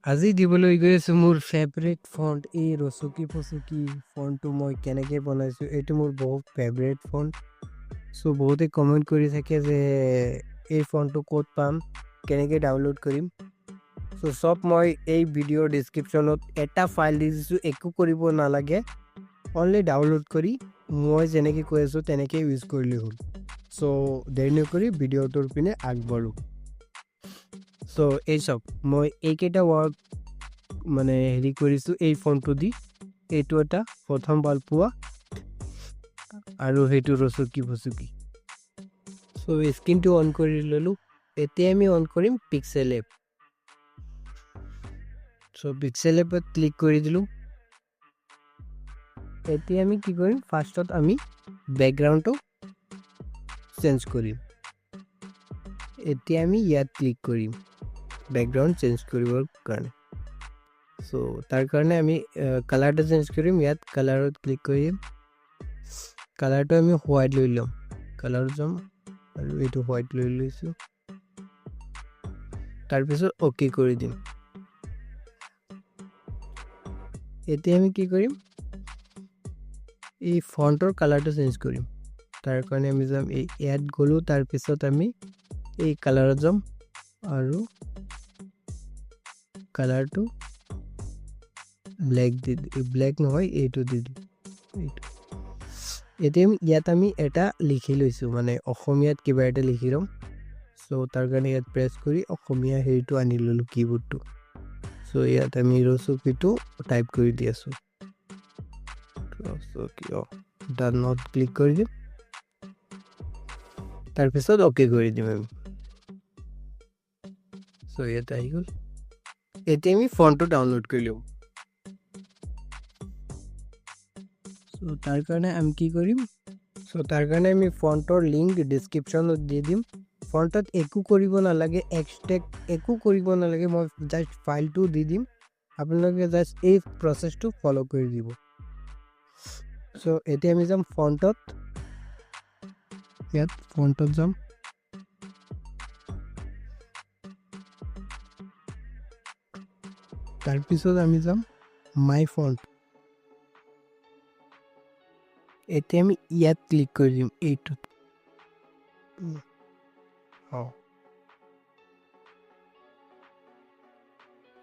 আজি দিবলৈ গৈ আছো মোৰ ফেভৰেট ফন্ট এই ৰচুকি ফচুকি ফন্টটো মই কেনেকৈ বনাইছোঁ এইটো মোৰ বহুত ফেভৰেট ফন্ট চ' বহুতে কমেণ্ট কৰি থাকে যে এই ফন্টটো ক'ত পাম কেনেকৈ ডাউনলোড কৰিম চ' চব মই এই ভিডিঅ'ৰ ডিছক্ৰিপশ্যনত এটা ফাইল দি দিছোঁ একো কৰিব নালাগে অনলি ডাউনলোড কৰি মই যেনেকৈ কৈ আছোঁ তেনেকৈ ইউজ কৰিলেই হ'ল চ' দেৰি নকৰি ভিডিঅ'টোৰ পিনে আগবাঢ়োঁ চ' এই চব মই এইকেইটা ৱৰ্ক মানে হেৰি কৰিছোঁ এই ফোনটো দি এইটো এটা প্ৰথম ভাল পোৱা আৰু সেইটো ৰচুকি ফচুকি চ' স্ক্ৰীনটো অন কৰি ল'লোঁ এতিয়া আমি অন কৰিম পিক্সেল এপ চ' পিক্সেল এপত ক্লিক কৰি দিলোঁ এতিয়া আমি কি কৰিম ফাৰ্ষ্টত আমি বেকগ্ৰাউণ্ডটো চেঞ্জ কৰিম এতিয়া আমি ইয়াত ক্লিক কৰিম বেকগ্ৰাউণ্ড চেঞ্জ কৰিবৰ কাৰণে চ' তাৰ কাৰণে আমি কালাৰটো চেঞ্জ কৰিম ইয়াত কালাৰত ক্লিক কৰিম কালাৰটো আমি হোৱাইট লৈ ল'ম কালাৰত যাম আৰু এইটো হোৱাইট লৈ লৈছোঁ তাৰপিছত অ'কে কৰি দিম এতিয়া আমি কি কৰিম এই ফণ্টৰ কালাৰটো চেঞ্জ কৰিম তাৰ কাৰণে আমি যাম এই ইয়াত গ'লোঁ তাৰপিছত আমি এই কালাৰত যাম আৰু কালাৰটো ব্লেক দি ব্লেক নহয় এইটো দি দিম এইটো এতিয়া ইয়াত আমি এটা লিখি লৈছোঁ মানে অসমীয়াত কিবা এটা লিখি ল'ম চ' তাৰ কাৰণে ইয়াত প্ৰেছ কৰি অসমীয়া হেৰিটো আনি ল'লোঁ কীবোৰ্ডটো চ' ইয়াত আমি ৰচুকিটো টাইপ কৰি দি আছোঁ ৰচুকি ডানত ক্লিক কৰি দিম তাৰপিছত অ'কে কৰি দিম আমি চ' ইয়াত আহি গ'ল এতিয়া আমি ফণ্টটো ডাউনলোড কৰি লওঁ চ' তাৰ কাৰণে আমি কি কৰিম চ' তাৰ কাৰণে আমি ফণ্টৰ লিংক ডিছক্ৰিপশ্যনত দি দিম ফণ্টত একো কৰিব নালাগে এক্সট্ৰেক্ট একো কৰিব নালাগে মই জাষ্ট ফাইলটো দি দিম আপোনালোকে জাষ্ট এই প্ৰচেছটো ফ'ল' কৰি দিব চ' এতিয়া আমি যাম ফণ্টত ইয়াত ফণ্টত যাম তাৰপিছত আমি যাম মাই ফণ্ট এতিয়া আমি ইয়াত ক্লিক কৰি দিম এইটোত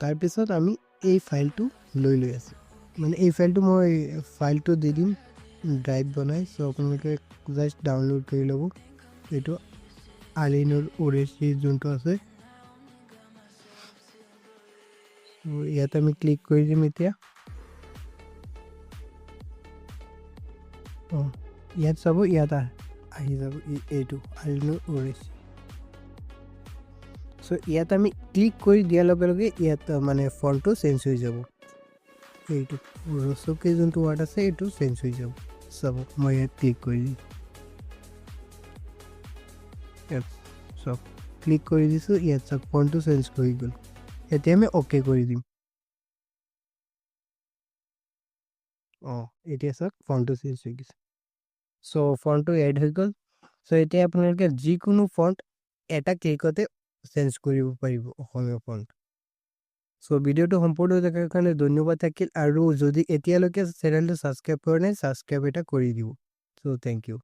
তাৰপিছত আমি এই ফাইলটো লৈ আছোঁ মানে এই ফাইলটো মই ফাইলটো দি দিম ড্ৰাইভ বনাই চ' আপোনালোকে জাষ্ট ডাউনলোড কৰি ল'ব এইটো আলিনুৰ ওৰেছি যোনটো আছে ইয়াত আমি ক্লিক কৰি দিম এতিয়া ইয়াত চাব ইয়াত আহি যাব এইটো আলিনুৰ ওৰেছি চ' ইয়াত আমি ক্লিক কৰি দিয়াৰ লগে লগে ইয়াত মানে ফণ্টটো চেঞ্জ হৈ যাব এইটো ৰচুকি যোনটো ৱাৰ্ড আছে এইটো চেঞ্জ হৈ যাব চাব মই ইয়াত ক্লিক কৰি দিম ইয়াত চব ক্লিক কৰি দিছোঁ ইয়াত চাওক ফণ্টটো চেঞ্জ কৰি গ'ল এতিয়া আমি অ'কে কৰি দিম এতিয়া চাওক ফণ্টটো চেঞ্জ হৈ গৈছে চ' ফণ্টটো এড হৈ গ'ল চ' এতিয়া আপোনালোকে যিকোনো ফণ্ট এটা ক্লিকতে চেঞ্জ কৰিব পাৰিব অসমীয়া ফণ্ট চ' ভিডিঅ'টো সম্পূৰ্ণ দেখাৰ কাৰণে ধন্যবাদ থাকিল আৰু যদি এতিয়ালৈকে চেনেলটো ছাবস্ক্ৰাইব কৰা নাই ছাবস্ক্ৰাইব এটা কৰি দিব চ' থেংক ইউ